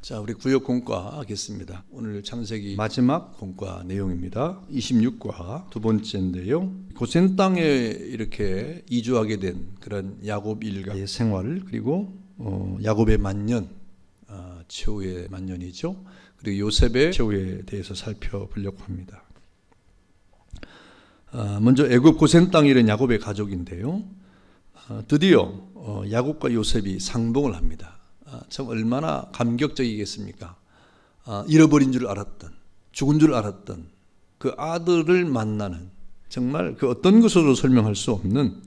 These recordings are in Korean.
자, 우리 구역 공과 하겠습니다. 오늘 창세기 마지막 공과 내용입니다. 26과 두 번째인데요. 고센 땅에 이렇게 이주하게 된 그런 야곱 일가의 생활, 그리고 야곱의 만년, 최후의 만년이죠. 그리고 요셉의 최후에 대해서 살펴보려고 합니다. 먼저 애굽 고센 땅에 이른 야곱의 가족인데요. 드디어 야곱과 요셉이 상봉을 합니다. 참 얼마나 감격적이겠습니까? 잃어버린 줄 알았던, 죽은 줄 알았던 그 아들을 만나는, 정말 그 어떤 것으로 설명할 수 없는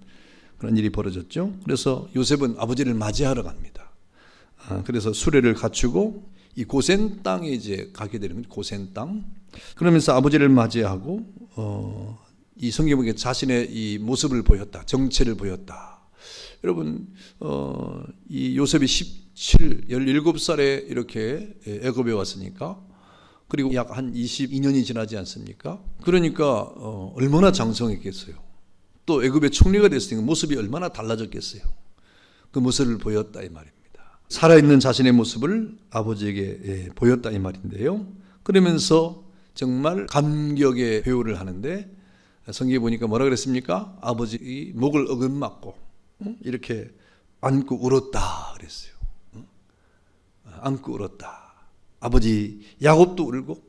그런 일이 벌어졌죠. 그래서 요셉은 아버지를 맞이하러 갑니다. 그래서 수레를 갖추고 이 고센 땅에 이제 가게 되는 거죠. 고센 땅. 그러면서 아버지를 맞이하고 이 성경에 자신의 이 모습을 보였다, 정체를 보였다. 여러분, 이 요셉이 17살에 이렇게 애굽에 왔으니까, 그리고 약 한 22년이 지나지 않습니까? 그러니까 얼마나 장성했겠어요. 또 애굽의 총리가 됐으니까 모습이 얼마나 달라졌겠어요. 그 모습을 보였다 이 말입니다. 살아있는 자신의 모습을 아버지에게 보였다 이 말인데요. 그러면서 정말 감격의 회유를 하는데, 성경에 보니까 뭐라 그랬습니까? 아버지 목을 어긋맞고 이렇게 안고 울었다 그랬어요. 안고 울었다. 아버지 야곱도 울고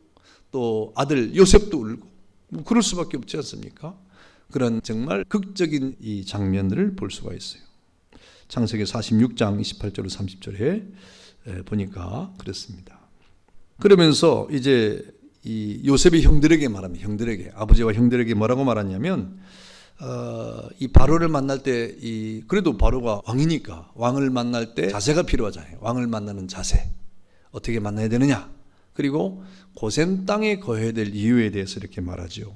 또 아들 요셉도 울고, 그럴 수밖에 없지 않습니까? 그런 정말 극적인 이 장면들을 볼 수가 있어요. 창세기 46장 28절 30절에 보니까 그렇습니다. 그러면서 이제 이 요셉이 형들에게 말합니다. 형들에게, 아버지와 형들에게 뭐라고 말하냐면, 이 바로를 만날 때, 그래도 바로가 왕이니까 왕을 만날 때 자세가 필요하잖아요. 왕을 만나는 자세, 어떻게 만나야 되느냐, 그리고 고센 땅에 거해야 될 이유에 대해서 이렇게 말하죠.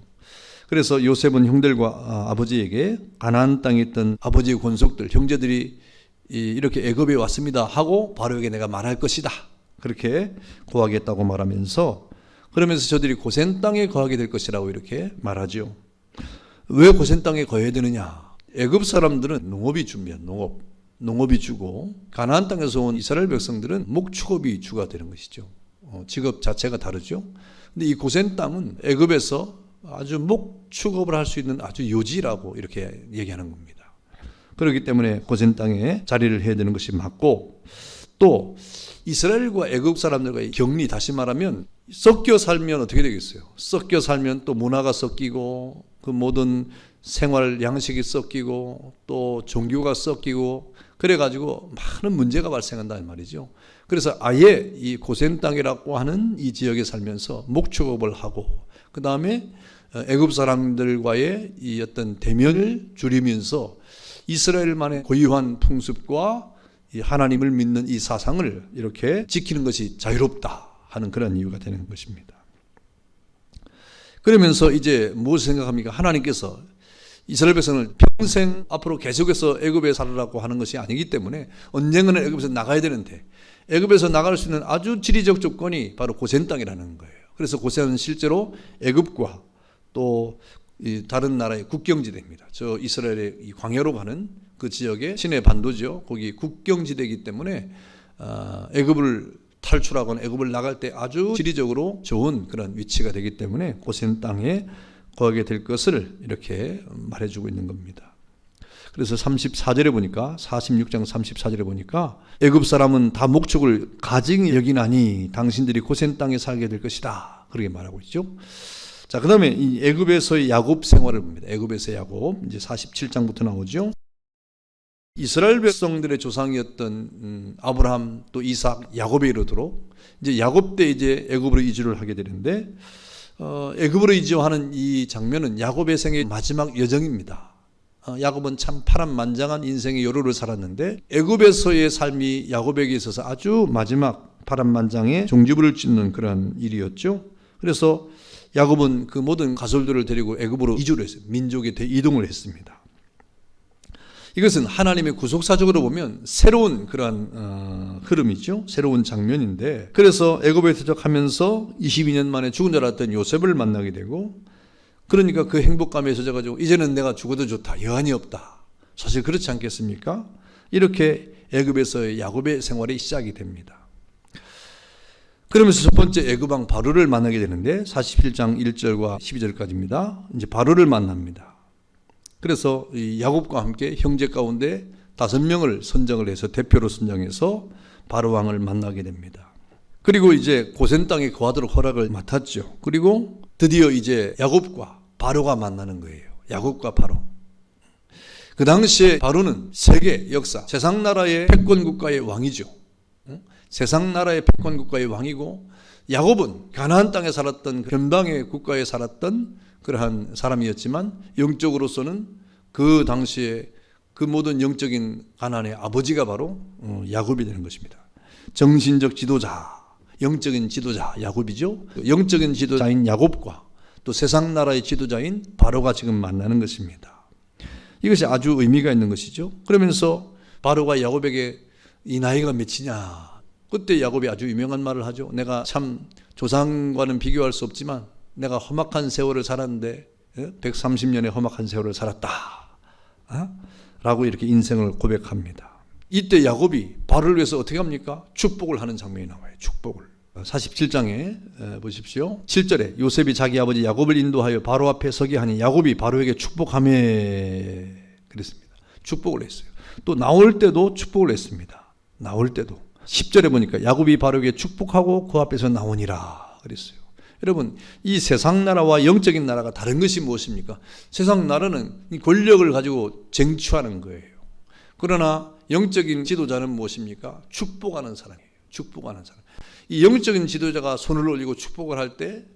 그래서 요셉은 형들과 아버지에게 가나안 땅에 있던 아버지의 권속들, 형제들이 이렇게 애굽에 왔습니다 하고 바로에게 내가 말할 것이다, 그렇게 고하겠다고 말하면서, 그러면서 저들이 고센 땅에 거하게 될 것이라고 이렇게 말하죠. 왜 고센 땅에 거해야 되느냐? 애굽 사람들은 농업이 주면 농업이 주고, 가나안 땅에서 온 이스라엘 백성들은 목축업이 주가 되는 것이죠. 직업 자체가 다르죠. 근데 이 고센 땅은 애굽에서 아주 목축업을 할 수 있는 아주 요지라고 이렇게 얘기하는 겁니다. 그렇기 때문에 고센 땅에 자리를 해야 되는 것이 맞고, 또 이스라엘과 애굽 사람들과의 격리, 다시 말하면 섞여 살면 어떻게 되겠어요? 섞여 살면 또 문화가 섞이고, 그 모든 생활 양식이 섞이고, 또 종교가 섞이고, 그래가지고 많은 문제가 발생한다는 말이죠. 그래서 아예 이 고센 땅이라고 하는 이 지역에 살면서 목축업을 하고, 그 다음에 애굽 사람들과의 이 어떤 대면을 줄이면서 이스라엘만의 고유한 풍습과 이 하나님을 믿는 이 사상을 이렇게 지키는 것이 자유롭다 하는 그런 이유가 되는 것입니다. 그러면서 이제 무엇을 생각합니까? 하나님께서 이스라엘 백성을 평생 앞으로 계속해서 애굽에 살으라고 하는 것이 아니기 때문에 언젠가는 애굽에서 나가야 되는데, 애굽에서 나갈 수 있는 아주 지리적 조건이 바로 고센 땅이라는 거예요. 그래서 고센은 실제로 애굽과 또 다른 나라의 국경지대입니다. 저 이스라엘의 이 광야로 가는 그 지역의 시내 반도죠. 거기 국경지대이기 때문에 애굽을 탈출하거나 애굽을 나갈 때 아주 지리적으로 좋은 그런 위치가 되기 때문에 고센 땅에 거하게 될 것을 이렇게 말해주고 있는 겁니다. 그래서 34절에 보니까, 46장 34절에 보니까, 애굽 사람은 다 목축을 가증히 여기나니 당신들이 고센 땅에 살게 될 것이다, 그렇게 말하고 있죠. 자, 그 다음에 이 애굽에서의 야곱 생활을 봅니다. 애굽에서의 야곱, 이제 47장부터 나오죠. 이스라엘 백성들의 조상이었던 아브라함, 또 이삭, 야곱에 이르도록 이제 야곱 때 이제 애굽으로 이주를 하게 되는데, 애굽으로 이주하는 이 장면은 야곱의 생의 마지막 여정입니다. 야곱은 참 파란만장한 인생의 여로를 살았는데, 애굽에서의 삶이 야곱에게 있어서 아주 마지막 파란만장의 종지부를 찍는 그런 일이었죠. 그래서 야곱은 그 모든 가솔들을 데리고 애굽으로 이주를 했어요. 민족의 대이동을 했습니다. 이것은 하나님의 구속사적으로 보면 새로운 그러한 흐름이죠. 새로운 장면인데, 그래서 애굽에 도착하면서 22년 만에 죽은 줄 알았던 요셉을 만나게 되고, 그러니까 그 행복감에 젖어가지고 이제는 내가 죽어도 좋다, 여한이 없다. 사실 그렇지 않겠습니까? 이렇게 애굽에서의 야곱의 생활이 시작이 됩니다. 그러면서 첫 번째 애굽왕 바로를 만나게 되는데 47장 1절과 12절까지입니다. 이제 바로를 만납니다. 그래서 이 야곱과 함께 형제 가운데 5명을 선정을 해서 대표로 선정해서 바로 왕을 만나게 됩니다. 그리고 이제 고센 땅에 거하도록 허락을 맡았죠. 그리고 드디어 이제 야곱과 바로가 만나는 거예요. 야곱과 바로. 그 당시에 바로는 세계 역사, 세상 나라의 패권 국가의 왕이죠. 세상 나라의 패권 국가의 왕이고, 야곱은 가나안 땅에 살았던 변방의 국가에 살았던 그러한 사람이었지만 영적으로서는 그 당시에 그 모든 영적인 가나안의 아버지가 바로 야곱이 되는 것입니다. 정신적 지도자, 영적인 지도자 야곱이죠. 영적인 지도자인 야곱과 또 세상 나라의 지도자인 바로가 지금 만나는 것입니다. 이것이 아주 의미가 있는 것이죠. 그러면서 바로가 야곱에게 이 나이가 몇이냐, 그때 야곱이 아주 유명한 말을 하죠. 내가 참 조상과는 비교할 수 없지만 내가 험악한 세월을 살았는데 130년의 험악한 세월을 살았다 라고 이렇게 인생을 고백합니다. 이때 야곱이 바로를 위해서 어떻게 합니까? 축복을 하는 장면이 나와요. 축복을. 47장에 보십시오. 7절에 요셉이 자기 아버지 야곱을 인도하여 바로 앞에 서게 하니 야곱이 바로에게 축복하며 그랬습니다. 축복을 했어요. 또 나올 때도 축복을 했습니다. 나올 때도 10절에 보니까 야곱이 바로에게 축복하고 그 앞에서 나오니라 그랬어요. 여러분, 이 세상 나라와 영적인 나라가 다른 것이 무엇입니까? 세상 나라는 이 권력을 가지고 쟁취하는 거예요. 그러나 영적인 지도자는 무엇입니까? 축복하는 사람이에요. 축복하는 사람. 이 영적인 지도자가 손을 올리고 축복을 할 때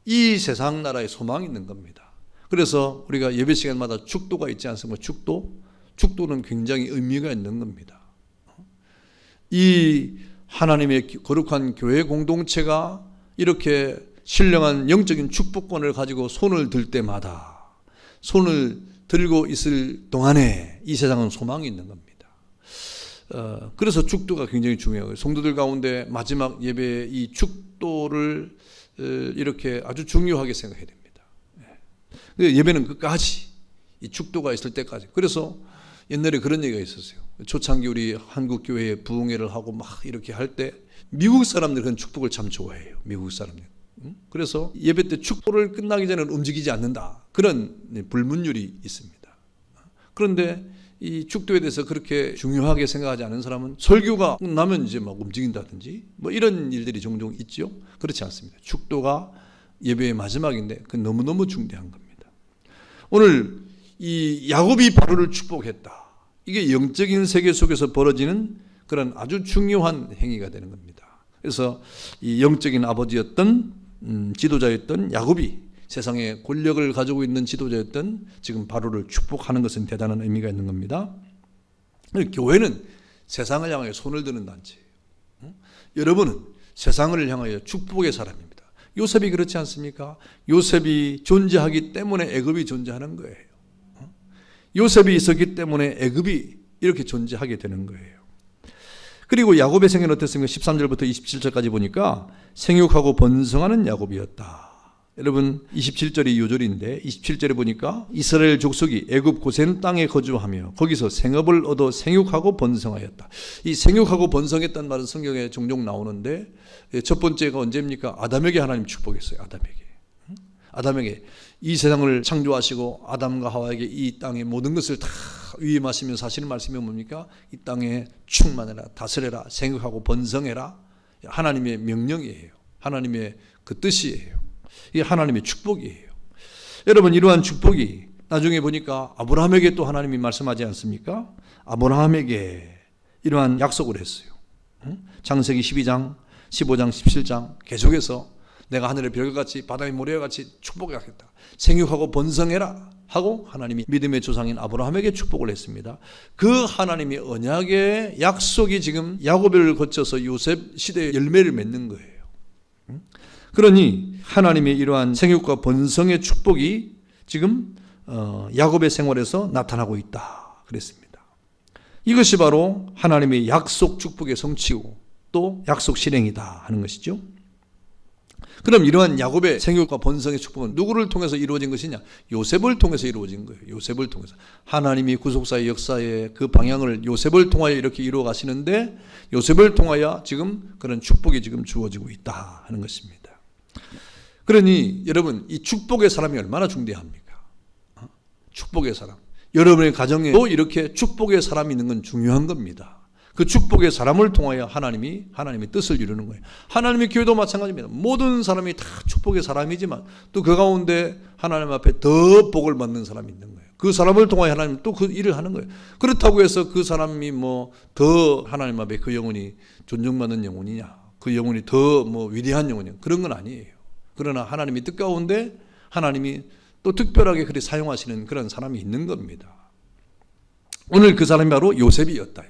이 세상 나라에 소망이 있는 겁니다. 그래서 우리가 예배 시간마다 축도가 있지 않습니까? 축도는 굉장히 의미가 있는 겁니다. 이 하나님의 거룩한 교회 공동체가 이렇게 신령한 영적인 축복권을 가지고 손을 들 때마다, 손을 들고 있을 동안에 이 세상은 소망이 있는 겁니다. 그래서 축도가 굉장히 중요해요. 성도들 가운데 마지막 예배에 이 축도를 이렇게 아주 중요하게 생각해야 됩니다. 예배는 끝까지 이 축도가 있을 때까지. 그래서 옛날에 그런 얘기가 있었어요. 초창기 우리 한국 교회에 부흥회를 하고 막 이렇게 할 때 미국 사람들 그런 축복을 참 좋아해요. 미국 사람들. 그래서 예배 때 축복을 끝나기 전에는 움직이지 않는다. 그런 불문율이 있습니다. 그런데 이 축도에 대해서 그렇게 중요하게 생각하지 않은 사람은 설교가 나면 이제 막 움직인다든지 뭐 이런 일들이 종종 있죠. 그렇지 않습니다. 축도가 예배의 마지막인데 그건 너무너무 중대한 겁니다. 오늘 이 야곱이 바로를 축복했다. 이게 영적인 세계 속에서 벌어지는 그런 아주 중요한 행위가 되는 겁니다. 그래서 이 영적인 아버지였던 지도자였던 야곱이 세상에 권력을 가지고 있는 지도자였던 지금 바로를 축복하는 것은 대단한 의미가 있는 겁니다. 교회는 세상을 향하여 손을 드는 단체예요. 여러분은 세상을 향하여 축복의 사람입니다. 요셉이 그렇지 않습니까? 요셉이 존재하기 때문에 애굽이 존재하는 거예요. 요셉이 있었기 때문에 애굽이 이렇게 존재하게 되는 거예요. 그리고 야곱의 생애는 어땠습니까? 13절부터 27절까지 보니까 생육하고 번성하는 야곱이었다. 여러분 27절이 요절인데 27절에 보니까 이스라엘 족속이 애굽 고센 땅에 거주하며 거기서 생업을 얻어 생육하고 번성하였다. 이 생육하고 번성했다는 말은 성경에 종종 나오는데 첫 번째가 언제입니까? 아담에게 하나님 축복했어요. 아담에게 이 세상을 창조하시고 아담과 하와에게 이 땅의 모든 것을 다 위임하시며 사시는 말씀이 뭡니까? 이 땅에 충만해라, 다스려라, 생육하고 번성해라. 하나님의 명령이에요. 하나님의 그 뜻이에요. 이게 하나님의 축복이에요. 여러분, 이러한 축복이 나중에 보니까 아브라함에게 또 하나님이 말씀하지 않습니까? 아브라함에게 이러한 약속을 했어요. 창세기 12장, 15장, 17장 계속해서 내가 하늘의 별같이 바다의 모래와 같이 축복하겠다. 생육하고 번성해라 하고 하나님이 믿음의 조상인 아브라함에게 축복을 했습니다. 그 하나님의 언약의 약속이 지금 야곱을 거쳐서 요셉 시대의 열매를 맺는 거예요. 그러니 하나님의 이러한 생육과 번성의 축복이 지금 야곱의 생활에서 나타나고 있다 그랬습니다. 이것이 바로 하나님의 약속 축복의 성취고 또 약속 실행이다 하는 것이죠. 그럼 이러한 야곱의 생육과 번성의 축복은 누구를 통해서 이루어진 것이냐? 요셉을 통해서 이루어진 거예요. 요셉을 통해서. 하나님이 구속사의 역사의 그 방향을 요셉을 통하여 이렇게 이루어 가시는데, 요셉을 통하여 지금 그런 축복이 지금 주어지고 있다 하는 것입니다. 그러니 여러분, 이 축복의 사람이 얼마나 중대합니까? 축복의 사람. 여러분의 가정에도 이렇게 축복의 사람이 있는 건 중요한 겁니다. 그 축복의 사람을 통하여 하나님의 뜻을 이루는 거예요. 하나님의 교회도 마찬가지입니다. 모든 사람이 다 축복의 사람이지만 또 그 가운데 하나님 앞에 더 복을 받는 사람이 있는 거예요. 그 사람을 통하여 하나님 또 그 일을 하는 거예요. 그렇다고 해서 그 사람이 뭐 더 하나님 앞에 그 영혼이 존중받는 영혼이냐, 그 영혼이 더 뭐 위대한 영혼이냐, 그런 건 아니에요. 그러나 하나님의 뜻 가운데 하나님이 또 특별하게 그렇게 사용하시는 그런 사람이 있는 겁니다. 오늘 그 사람이 바로 요셉이었다.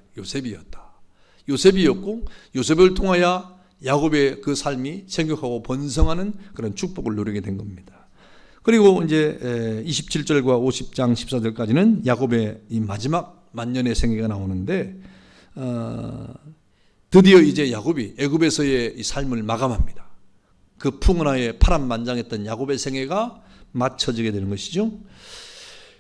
요셉이었고, 요셉을 통하여 야곱의 그 삶이 생육하고 번성하는 그런 축복을 누리게 된 겁니다. 그리고 이제 27절과 50장 14절까지는 야곱의 이 마지막 만년의 생애가 나오는데, 드디어 이제 야곱이 애굽에서의 이 삶을 마감합니다. 그 풍운하에 파란만장했던 야곱의 생애가 맞춰지게 되는 것이죠.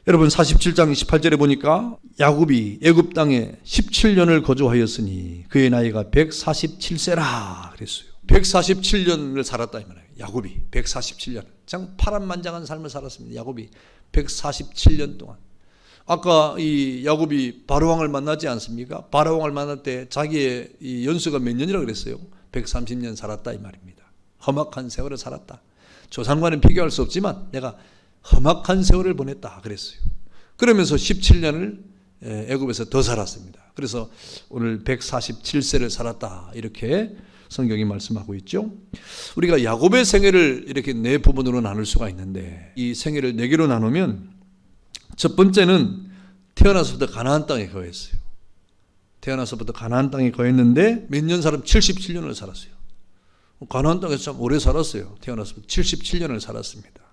여러분 47장 28절에 보니까 야곱이 애굽 땅에 17년을 거주하였으니 그의 나이가 147세라 그랬어요. 147년을 살았다 이 말이에요. 야곱이 147년. 참 파란만장한 삶을 살았습니다. 야곱이 147년 동안. 아까 이 야곱이 바로왕을 만나지 않습니까? 바로왕을 만날 때 자기의 이 연수가 몇 년이라고 그랬어요? 130년 살았다 이 말입니다. 험악한 세월을 살았다. 조상과는 비교할 수 없지만 내가 험악한 세월을 보냈다 그랬어요. 그러면서 17년을 애굽에서 더 살았습니다. 그래서 오늘 147세를 살았다 이렇게 성경이 말씀하고 있죠. 우리가 야곱의 생애를 이렇게 네 부분으로 나눌 수가 있는데, 이 생애를 네 개로 나누면 첫 번째는 태어나서부터 가나안 땅에 거했어요. 태어나서부터 가나안 땅에 거했는데 몇 년 살았어요? 77년을 살았어요. 가나안 땅에서 참 오래 살았어요. 태어나서부터 77년을 살았습니다.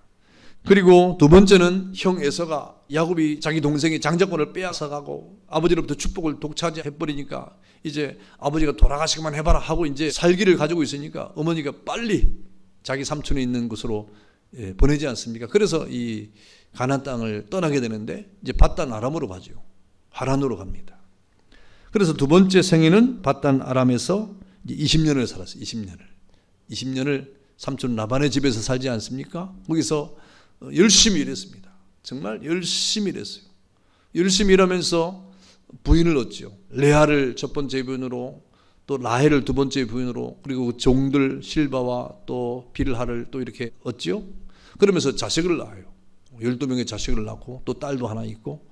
그리고 두 번째는 형 에서가 야곱이 자기 동생이 장자권을 빼앗아가고 아버지로부터 축복을 독차지해버리니까 이제 아버지가 돌아가시기만 해봐라 하고 이제 살기를 가지고 있으니까 어머니가 빨리 자기 삼촌이 있는 곳으로 보내지 않습니까? 그래서 이 가나안 땅을 떠나게 되는데 이제 밧단 아람으로 가죠. 하란으로 갑니다. 그래서 두 번째 생애는 밧단 아람에서 이제 20년을 살았어요. 20년을 삼촌 라반의 집에서 살지 않습니까? 거기서 열심히 일했습니다. 정말 열심히 일했어요. 열심히 일하면서 부인을 얻죠. 레아를 첫 번째 부인으로, 또 라헬을 두 번째 부인으로, 그리고 종들 실바와 또 빌하를 또 이렇게 얻죠. 그러면서 자식을 낳아요. 12명의 자식을 낳고 또 딸도 하나 있고,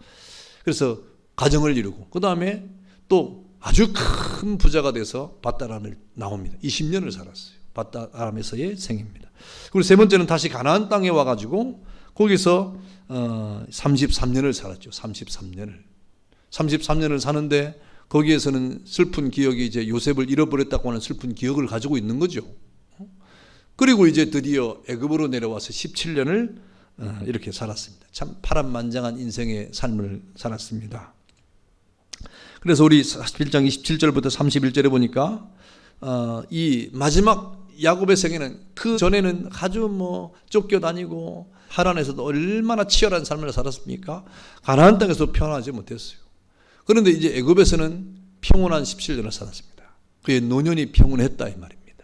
그래서 가정을 이루고 그 다음에 또 아주 큰 부자가 돼서 밧단아람을 나옵니다. 20년을 살았어요. 밧단아람에서의 생입니다. 그리고 세 번째는 다시 가나안 땅에 와가지고 거기서 33년을 살았죠. 33년을 사는데 거기에서는 슬픈 기억이 이제 요셉을 잃어버렸다고 하는 슬픈 기억을 가지고 있는 거죠. 그리고 이제 드디어 애굽으로 내려와서 17년을 이렇게 살았습니다. 참 파란만장한 인생의 삶을 살았습니다. 그래서 우리 41장 27절부터 31절에 보니까 이 마지막 야곱의 생애는 그 전에는 아주 뭐 쫓겨다니고 하란에서도 얼마나 치열한 삶을 살았습니까? 가나안 땅에서도 평안하지 못했어요. 그런데 이제 애굽에서는 평온한 17년을 살았습니다. 그의 노년이 평온했다 이 말입니다.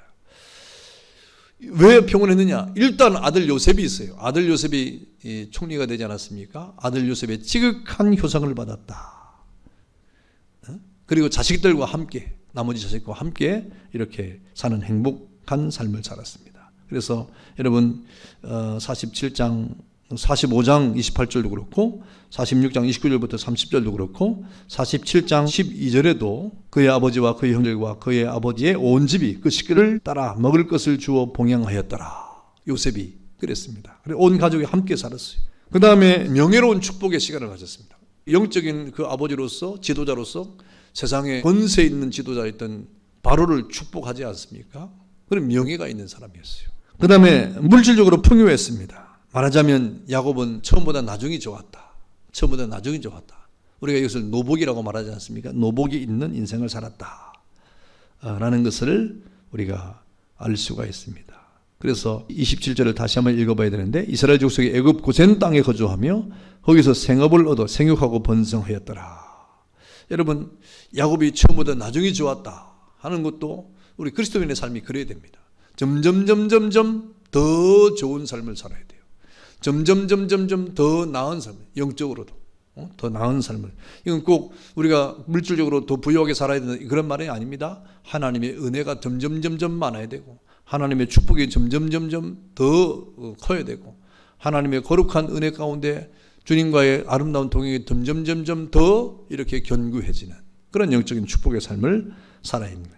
왜 평온했느냐? 일단 아들 요셉이 있어요. 아들 요셉이 총리가 되지 않았습니까? 아들 요셉의 지극한 효상을 받았다. 그리고 자식들과 함께, 나머지 자식과 함께 이렇게 사는 행복한 삶을 살았습니다. 그래서 여러분 45장 28절도 그렇고 46장 29절부터 30절도 그렇고 47장 12절에도 그의 아버지와 그의 형들과 그의 아버지의 온 집이 그 식구를 따라 먹을 것을 주어 봉양하였더라. 요셉이 그랬습니다. 그리고 온 가족이 함께 살았어요. 그 다음에 명예로운 축복의 시간을 가졌습니다. 영적인 그 아버지로서 지도자로서 세상에 권세 있는 지도자였던 바로를 축복하지 않습니까? 그런 명예가 있는 사람이었어요. 그 다음에 물질적으로 풍요했습니다. 말하자면 야곱은 처음보다 나중이 좋았다. 우리가 이것을 노복이라고 말하지 않습니까? 노복이 있는 인생을 살았다 라는 것을 우리가 알 수가 있습니다. 그래서 27절을 다시 한번 읽어봐야 되는데 이스라엘 족속이 애굽 고센 땅에 거주하며 거기서 생업을 얻어 생육하고 번성하였더라. 여러분, 야곱이 처음보다 나중이 좋았다 하는 것도 우리 그리스도인의 삶이 그래야 됩니다. 점점 더 좋은 삶을 살아야 돼요. 점점 더 나은 삶, 영적으로도 더 나은 삶을. 이건 꼭 우리가 물질적으로 더 부유하게 살아야 되는 그런 말이 아닙니다. 하나님의 은혜가 점점 많아야 되고 하나님의 축복이 점점 더 커야 되고 하나님의 거룩한 은혜 가운데 주님과의 아름다운 동행이 점점 더 이렇게 견고해지는 그런 영적인 축복의 삶을 살아야 합니다.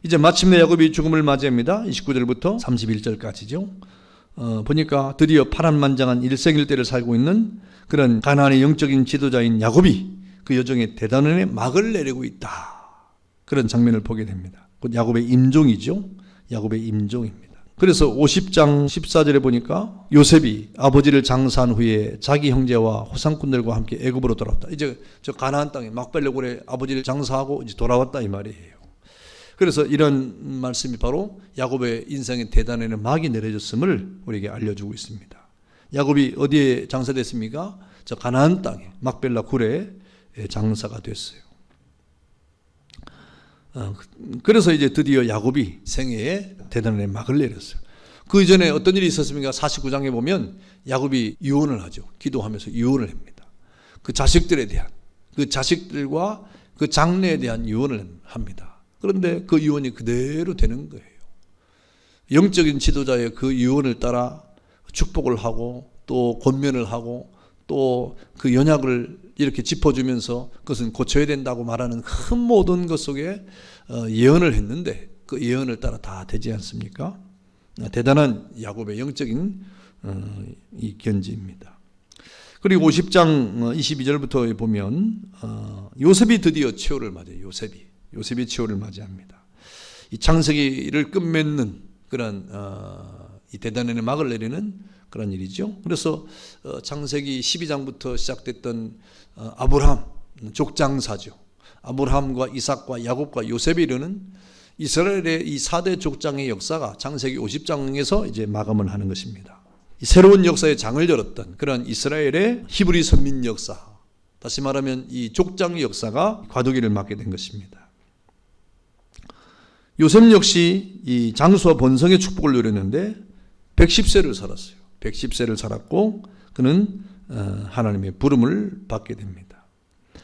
이제 마침내 야곱이 죽음을 맞이합니다. 29절부터 31절까지죠. 보니까 드디어 파란만장한 일생일대를 살고 있는 그런 가나안의 영적인 지도자인 야곱이 그 여정의 대단원의 막을 내리고 있다. 그런 장면을 보게 됩니다. 곧 야곱의 임종이죠. 야곱의 임종입니다. 그래서 50장 14절에 보니까 요셉이 아버지를 장사한 후에 자기 형제와 호상꾼들과 함께 애굽으로 돌아왔다. 이제 저 가나안 땅에 막벨레골에 아버지를 장사하고 이제 돌아왔다 이 말이에요. 그래서 이런 말씀이 바로 야곱의 인생의 대단에는 막이 내려졌음을 우리에게 알려주고 있습니다. 야곱이 어디에 장사됐습니까? 저 가나안 땅에 막벨라 굴에 장사가 됐어요. 그래서 이제 드디어 야곱이 생애에 대단한 막을 내렸어요. 그 이전에 어떤 일이 있었습니까? 49장에 보면 야곱이 유언을 하죠. 기도하면서 유언을 합니다. 그 자식들에 대한, 그 자식들과 그 장래에 대한 유언을 합니다. 그런데 그 유언이 그대로 되는 거예요. 영적인 지도자의 그 유언을 따라 축복을 하고 또 권면을 하고 또 그 연약을 이렇게 짚어주면서 그것은 고쳐야 된다고 말하는 큰 모든 것 속에 예언을 했는데 그 예언을 따라 다 되지 않습니까? 대단한 야곱의 영적인 이 견지입니다. 그리고 50장 22절부터 보면 요셉이 드디어 치호를 맞아요. 요셉이 치호를 맞이합니다. 이 창세기를 끝맺는 그런 이 대단한 막을 내리는 그런 일이죠. 그래서 창세기 12장부터 시작됐던 아브라함 족장사죠. 아브라함과 이삭과 야곱과 요셉이 이르는 이스라엘의 이 4대 족장의 역사가 창세기 50장에서 이제 마감을 하는 것입니다. 새로운 역사의 장을 열었던 그런 이스라엘의 히브리 선민 역사, 다시 말하면 이 족장의 역사가 과도기를 맞게 된 것입니다. 요셉 역시 이 장수와 번성의 축복을 누렸는데 110세를 살았어요. 110세를 살았고 그는 하나님의 부름을 받게 됩니다.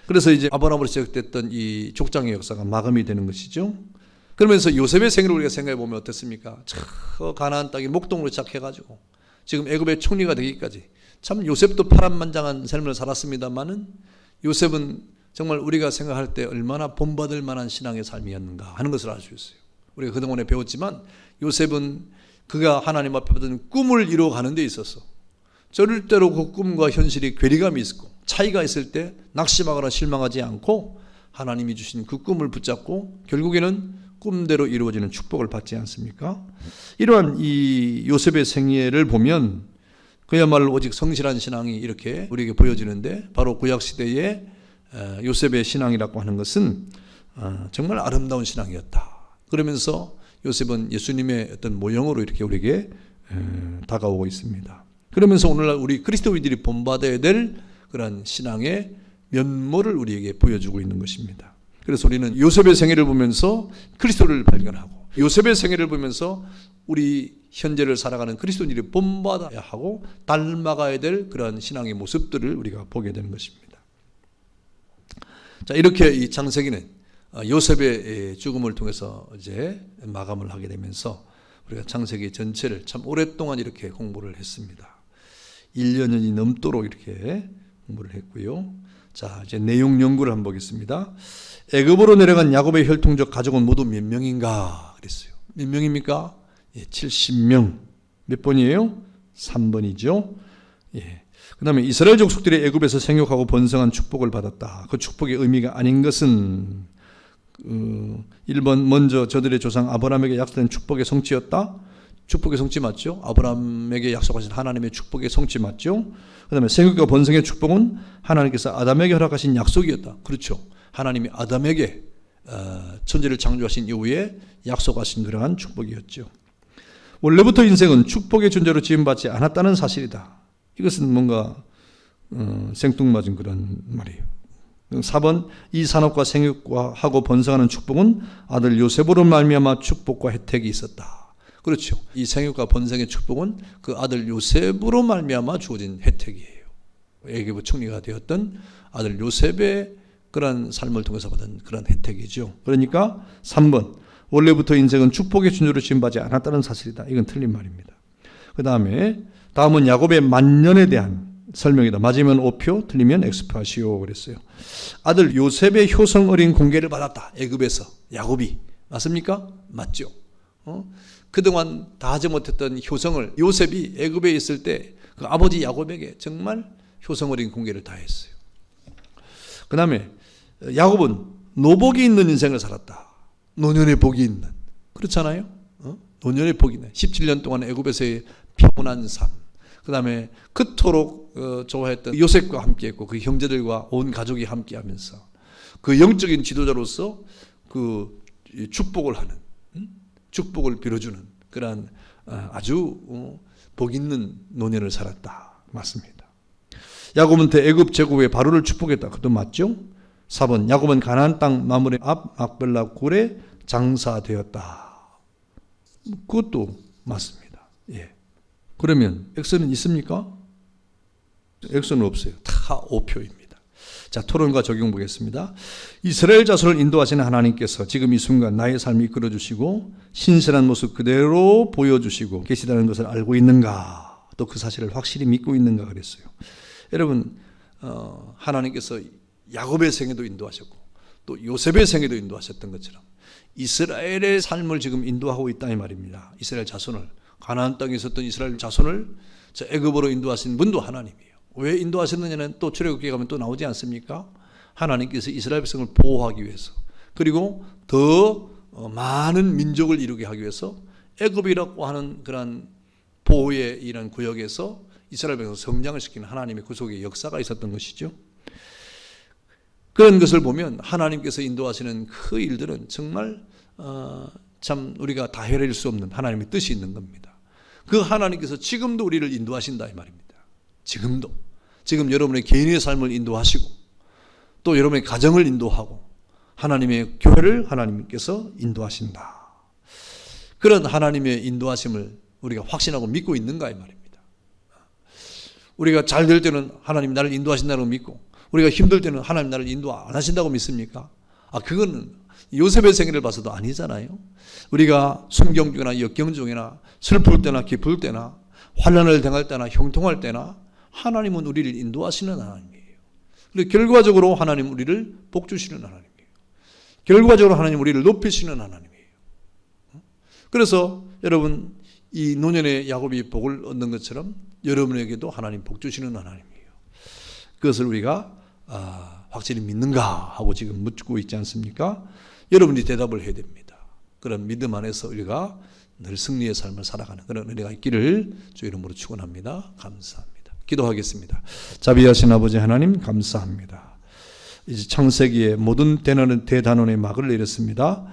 그래서 이제 아브라함으로 시작됐던 이 족장의 역사가 마감이 되는 것이죠. 그러면서 요셉의 생애를 우리가 생각해 보면 어떻습니까? 저 가나안 땅의 목동으로 시작해가지고 지금 애굽의 총리가 되기까지 참 요셉도 파란만장한 삶을 살았습니다만은 요셉은 정말 우리가 생각할 때 얼마나 본받을 만한 신앙의 삶이었는가 하는 것을 알 수 있어요. 우리가 그동안에 배웠지만 요셉은 그가 하나님 앞에 받은 꿈을 이루어가는 데 있어서 절대로 그 꿈과 현실이 괴리감이 있고 차이가 있을 때 낙심하거나 실망하지 않고 하나님이 주신 그 꿈을 붙잡고 결국에는 꿈대로 이루어지는 축복을 받지 않습니까? 이러한 이 요셉의 생애를 보면 그야말로 오직 성실한 신앙이 이렇게 우리에게 보여지는데 바로 구약시대의 요셉의 신앙이라고 하는 것은 정말 아름다운 신앙이었다. 그러면서 요셉은 예수님의 어떤 모형으로 이렇게 우리에게 다가오고 있습니다. 그러면서 오늘날 우리 그리스도인들이 본받아야 될 그런 신앙의 면모를 우리에게 보여주고 있는 것입니다. 그래서 우리는 요셉의 생애를 보면서 그리스도를 발견하고 요셉의 생애를 보면서 우리 현재를 살아가는 그리스도인들이 본받아야 하고 닮아가야 될 그런 신앙의 모습들을 우리가 보게 되는 것입니다. 자, 이렇게 이 창세기는 요셉의 죽음을 통해서 이제 마감을 하게 되면서 우리가 창세기 전체를 참 오랫동안 이렇게 공부를 했습니다. 1년이 넘도록 이렇게 공부를 했고요. 자, 이제 내용 연구를 한번 보겠습니다. 애굽으로 내려간 야곱의 혈통적 가족은 모두 몇 명인가 그랬어요. 몇 명입니까? 예, 70명. 몇 번이에요? 3번이죠. 예. 그 다음에 이스라엘 족속들이 애굽에서 생육하고 번성한 축복을 받았다. 그 축복의 의미가 아닌 것은 1번 먼저 저들의 조상 아브라함에게 약속된 축복의 성취였다. 축복의 성취 맞죠? 아브라함에게 약속하신 하나님의 축복의 성취 맞죠? 그 다음에 생육과 번성의 축복은 하나님께서 아담에게 허락하신 약속이었다. 그렇죠. 하나님이 아담에게 천지를 창조하신 이후에 약속하신 그러한 축복이었죠. 원래부터 인생은 축복의 존재로 지음받지 않았다는 사실이다. 이것은 뭔가 생뚱맞은 그런 말이에요. 4번 이 산업과 생육하고 번성하는 축복은 아들 요셉으로 말미암아 축복과 혜택이 있었다. 그렇죠. 이 생육과 번성의 축복은 그 아들 요셉으로 말미암아 주어진 혜택이에요. 애굽의 총리가 되었던 아들 요셉의 그런 삶을 통해서 받은 그런 혜택이죠. 그러니까 3번 원래부터 인생은 축복의 존재로 지음받지 않았다는 사실이다. 이건 틀린 말입니다. 다음은 야곱의 만년에 대한 설명이다. 맞으면 O표, 틀리면 X표 하시오 그랬어요. 아들 요셉의 효성 어린 공개를 받았다. 애굽에서 야곱이. 맞습니까? 맞죠. 그동안 다 하지 못했던 효성을 요셉이 애굽에 있을 때 그 아버지 야곱에게 정말 효성 어린 공개를 다 했어요. 그 다음에 야곱은 노복이 있는 인생을 살았다. 노년의 복이 있는. 그렇잖아요. 노년의 복이 있는. 17년 동안 애굽에서의 평온한 삶. 그 다음에 그토록 좋아했던 요셉과 함께했고 그 형제들과 온 가족이 함께하면서 그 영적인 지도자로서 그 축복을 하는, 축복을 빌어주는 그러한 아주 복 있는 노년을 살았다. 맞습니다. 야곱은 대애굽 제국의 바로를 축복했다. 그것도 맞죠? 4번 야곱은 가나안 땅 마므레 앞 막벨라 굴에 장사되었다. 그것도 맞습니다. 예. 그러면 X는 있습니까? X는 없어요. 다 O표입니다. 자, 토론과 적용 보겠습니다. 이스라엘 자손을 인도하시는 하나님께서 지금 이 순간 나의 삶을 이끌어 주시고 신선한 모습 그대로 보여주시고 계시다는 것을 알고 있는가? 또 그 사실을 확실히 믿고 있는가 그랬어요. 여러분, 하나님께서 야곱의 생애도 인도하셨고 또 요셉의 생애도 인도하셨던 것처럼 이스라엘의 삶을 지금 인도하고 있다 이 말입니다. 이스라엘 자손을, 가나안 땅에 있었던 이스라엘 자손을 애굽으로 인도하신 분도 하나님이에요. 왜 인도하셨느냐는 또 출애굽기에 가면 또 나오지 않습니까? 하나님께서 이스라엘 백성을 보호하기 위해서, 그리고 더 많은 민족을 이루게 하기 위해서 애굽이라고 하는 그런 보호의 이런 구역에서 이스라엘 백성 성장을 시키는 하나님의 구속의 역사가 있었던 것이죠. 그런 것을 보면 하나님께서 인도하시는 그 일들은 정말 참 우리가 다 헤아릴 수 없는 하나님의 뜻이 있는 겁니다. 그 하나님께서 지금도 우리를 인도하신다 이 말입니다. 지금 여러분의 개인의 삶을 인도하시고 또 여러분의 가정을 인도하고 하나님의 교회를 하나님께서 인도하신다. 그런 하나님의 인도하심을 우리가 확신하고 믿고 있는가 이 말입니다. 우리가 잘 될 때는 하나님 나를 인도하신다고 믿고 우리가 힘들 때는 하나님 나를 인도 안 하신다고 믿습니까? 그거는 요셉의 생애를 봐서도 아니잖아요. 우리가 순경 중이나 역경 중이나 슬플 때나 기쁠 때나 환난을 당할 때나 형통할 때나 하나님은 우리를 인도하시는 하나님이에요. 그리고 결과적으로 하나님 우리를 복주시는 하나님이에요. 결과적으로 하나님 우리를 높이시는 하나님이에요. 그래서 여러분 이 노년의 야곱이 복을 얻는 것처럼 여러분에게도 하나님 복주시는 하나님이에요. 그것을 우리가 확실히 믿는가 하고 지금 묻고 있지 않습니까? 여러분이 대답을 해야 됩니다. 그런 믿음 안에서 우리가 늘 승리의 삶을 살아가는 그런 은혜가 있기를 주 이름으로 축원합니다. 감사합니다. 기도하겠습니다. 자비하신 아버지 하나님 감사합니다. 이제 창세기의 모든 대단원의 막을 내렸습니다.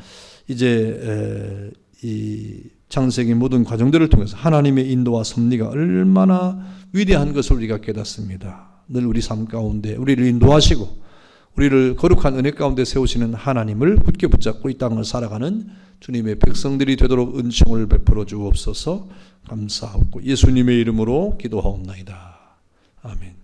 이제 이 창세기 모든 과정들을 통해서 하나님의 인도와 섭리가 얼마나 위대한 것을 우리가 깨닫습니다. 늘 우리 삶 가운데 우리를 인도하시고 우리를 거룩한 은혜 가운데 세우시는 하나님을 굳게 붙잡고 이 땅을 살아가는 주님의 백성들이 되도록 은총을 베풀어 주옵소서. 감사하고 예수님의 이름으로 기도하옵나이다. 아멘.